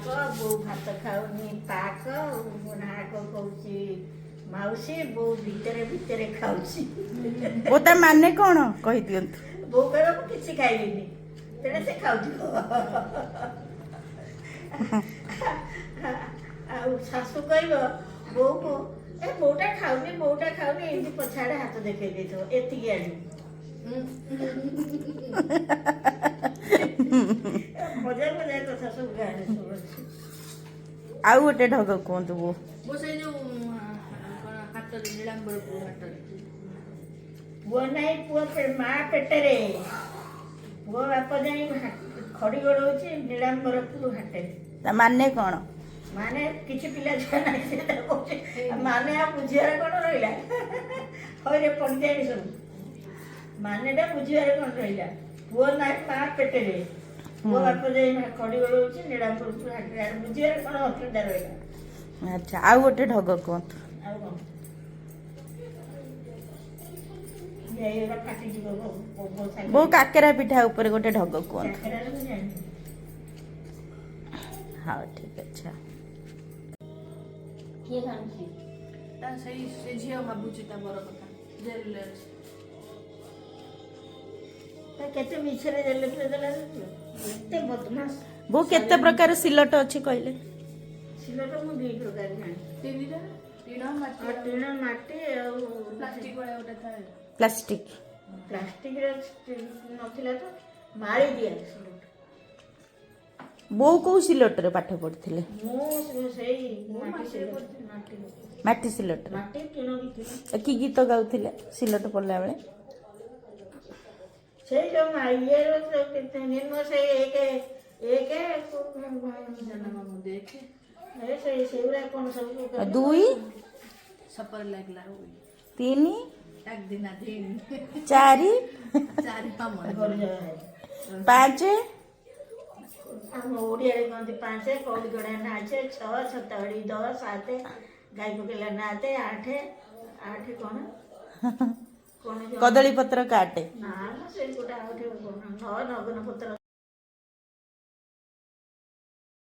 बो भात खाऊनी पाक नाक कौची माउसी बो भितरे भितरे खाऊची वो ता माने कौन कहि दियंतु बो कह मु किसी खाइबिनी तेरे से खाऊथिबो आ सासू कहबो बो को ए बोटा खाऊनी एमती पछाड़े हाथ देखै देथो एतिकी आनी मजा मजा कथा सब गाने सब आउ गोटे ढग कहतु वो वो से जो हाथ नीलांबरपुर हाथ वो नहीं पुआ पे माँ पेटरे पुआ बाप जाई खड़ी गड़ौची नीलांबरपुर हाटे ता माने कौन माने किछि पिला छुआ नाही से ता कहूची माने आ बुझियार कोन रहिला होरे पंडियानी सब माने दा बुझियार कोन रहिला पुआ नाही माँ पेटरे पुआ बाप जाई खड़ी गड़ौची नीलांबरपुर हाटे बुझियार कोन असुविधा रहिला अच्छा आउ गोटे ढग कहतु ଆଉ କଣ ଏଇଗୁଡ଼ା ଫାଟିଯିବ वो काकेरा पिठा ऊपर गोटे ढग कहतु हाँ ठीक अच्छा କିଏ ଖାଉଛି ତା ସେଇ ଝିଅ ଭାବୁଛି ତା ବର କଥା ଜେଲରେ ଅଛି ତା କେତେ ମିଛରେ ଦେଲେ ଦେଲା ଏତେ ବଦମାସ वो केते प्रकार सिलट अच्छी कहले ସିଲଟ ମୁଁ ଦୁଇ ପ୍ରକାର ଜାଣି ତିନିଟା ଟିଣ ମାଟି ଟିଣ ମାଟି ଆଉ ପ୍ଲାଷ୍ଟିକ ଭଳିଆ ଗୋଟେ ଥାଏ प्लास्टिक ପ୍ଲାଷ୍ଟିକର ନଥିଲା ତ ମାଳି ଦିଆ ସିଲଟ बो को सिलट रे पाठ पढ़थिले ମୁଁ ସେଇ ମାଟି ସିଲଟ ମାଟି माटी सिलट रे ମାଟି ଟିଣ ବି ଥିଲା की गीत गाउथिले सिलट पढ़ला बेले ସେଇ ଯୋଉ ଇଏର କେତେ ଦିନ ସେଇ ଏକ ଜନ୍ମ ମୁଁ ଦେଖେ ସେଗୁଡ଼ା କ'ଣ ସବୁ दुई ସପର ଲାଗିଲା ହୁଏ तीन এক দিন দিন चारि ଚାରି ପାମ पाँच ଆମ ଓଡ଼ିଆରେ କହନ୍ତି 5 କଉଡ଼ି ଗଡ଼ା ନାଚେ 6 7 10 7 ଗାଈ ପକେଇଲା ନାଚେ 8 କ'ଣ କ'ଣ कदली पत्र काटे ନା ସେଇ ଗୋଟେ ଆଉ ଗୋଟେ 9 ନଗନ ପତ୍ର